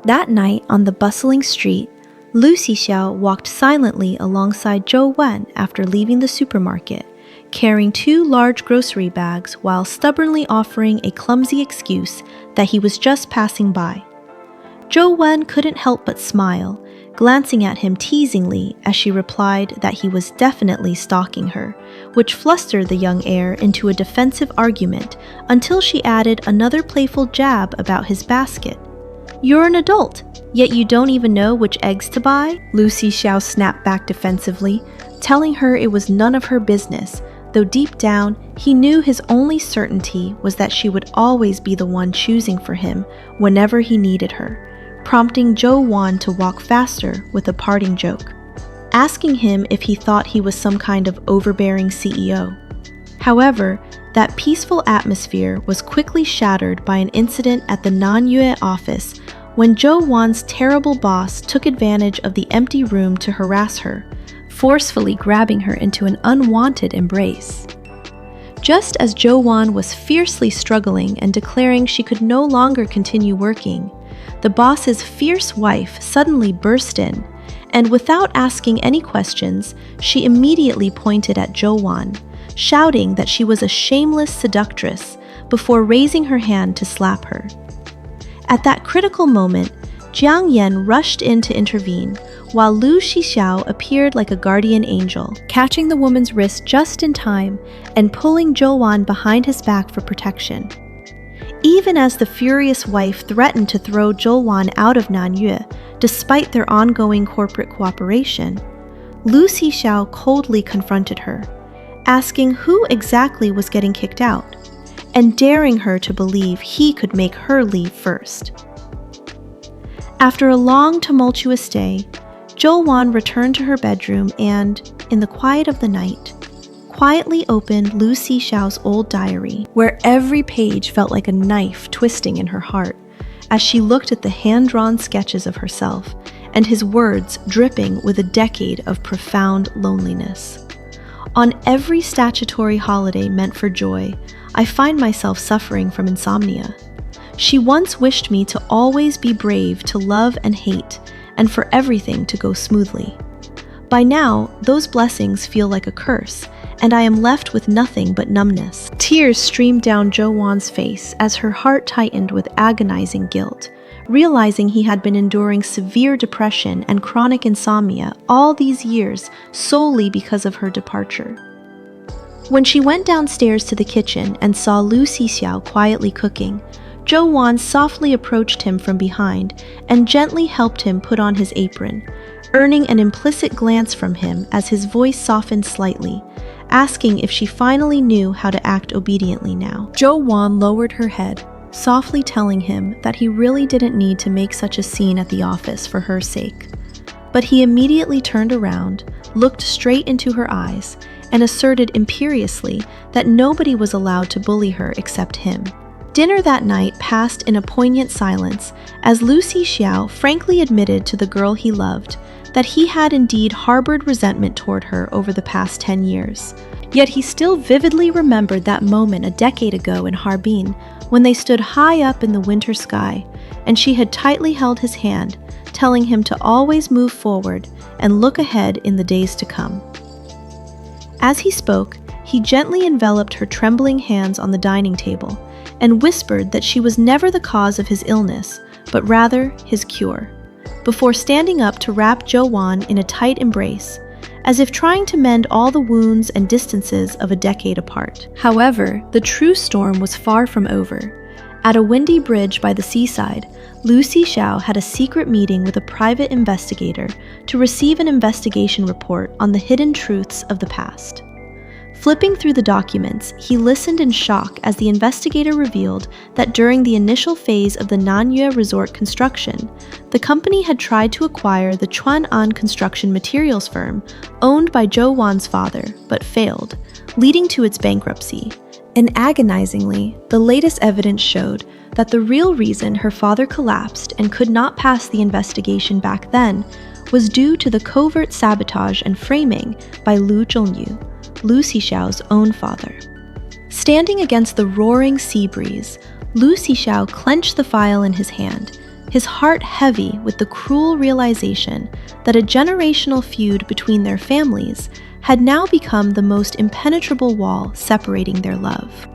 That night on the bustling street, Lu Xixiao walked silently alongside Zhou Wan after leaving the supermarket, carrying 2 large grocery bags while stubbornly offering a clumsy excuse that he was just passing by. Zhou Wan couldn't help but smile, glancing at him teasingly as she replied that he was definitely stalking her, which flustered the young heir into a defensive argument until she added another playful jab about his basket. "You're an adult, yet you don't even know which eggs to buy?" Lu Xixiao snapped back defensively, telling her it was none of her business, though deep down, he knew his only certainty was that she would always be the one choosing for him whenever he needed her, prompting Zhou Wan to walk faster with a parting joke, asking him if he thought he was some kind of overbearing CEO. However, that peaceful atmosphere was quickly shattered by an incident at the Nanyue office when Zhou Wan's terrible boss took advantage of the empty room to harass her, forcefully grabbing her into an unwanted embrace. Just as Zhou Wan was fiercely struggling and declaring she could no longer continue working, the boss's fierce wife suddenly burst in, and without asking any questions, she immediately pointed at Zhou Wan, shouting that she was a shameless seductress before raising her hand to slap her. At that critical moment, Jiang rushed in to intervene, while Lu Xixiao appeared like a guardian angel, catching the woman's wrist just in time and pulling Zhou Wan behind his back for protection. Even as the furious wife threatened to throw Zhou Wan out of Nanyue, despite their ongoing corporate cooperation, Lu Xixiao coldly confronted her, asking who exactly was getting kicked out, and daring her to believe he could make her leave first. After a long, tumultuous day, Zhou Wan returned to her bedroom and, in the quiet of the night, quietly opened Lu Xixiao's old diary, where every page felt like a knife twisting in her heart, as she looked at the hand-drawn sketches of herself and his words dripping with a decade of profound loneliness. On every statutory holiday meant for joy, I find myself suffering from insomnia. She once wished me to always be brave to love and hate, and for everything to go smoothly. By now, those blessings feel like a curse, and I am left with nothing but numbness. Tears streamed down Zhou Wan's face as her heart tightened with agonizing guilt, realizing he had been enduring severe depression and chronic insomnia all these years solely because of her departure. When she went downstairs to the kitchen and saw Lu Xixiao quietly cooking, Zhou Wan softly approached him from behind and gently helped him put on his apron, earning an implicit glance from him as his voice softened slightly, asking if she finally knew how to act obediently now. Zhou Wan lowered her head, softly telling him that he really didn't need to make such a scene at the office for her sake. But he immediately turned around, looked straight into her eyes, and asserted imperiously that nobody was allowed to bully her except him. Dinner that night passed in a poignant silence as Lu Xixiao frankly admitted to the girl he loved that he had indeed harbored resentment toward her over the past 10 years. Yet he still vividly remembered that moment a decade ago in Harbin when they stood high up in the winter sky, and she had tightly held his hand, telling him to always move forward and look ahead in the days to come. As he spoke, he gently enveloped her trembling hands on the dining table and whispered that she was never the cause of his illness, but rather his cure, before standing up to wrap Zhou Wan in a tight embrace, as if trying to mend all the wounds and distances of a decade apart. However, the true storm was far from over. At a windy bridge by the seaside, Lu Xixiao had a secret meeting with a private investigator to receive an investigation report on the hidden truths of the past. Flipping through the documents, he listened in shock as the investigator revealed that during the initial phase of the Nanyue resort construction, the company had tried to acquire the Chuan'an construction materials firm owned by Zhou Wan's father, but failed, leading to its bankruptcy. And agonizingly, the latest evidence showed that the real reason her father collapsed and could not pass the investigation back then was due to the covert sabotage and framing by Lu Zhongyu, Lu Xixiao's own father. Standing against the roaring sea breeze, Lu Xixiao clenched the file in his hand, his heart heavy with the cruel realization that a generational feud between their families had now become the most impenetrable wall separating their love.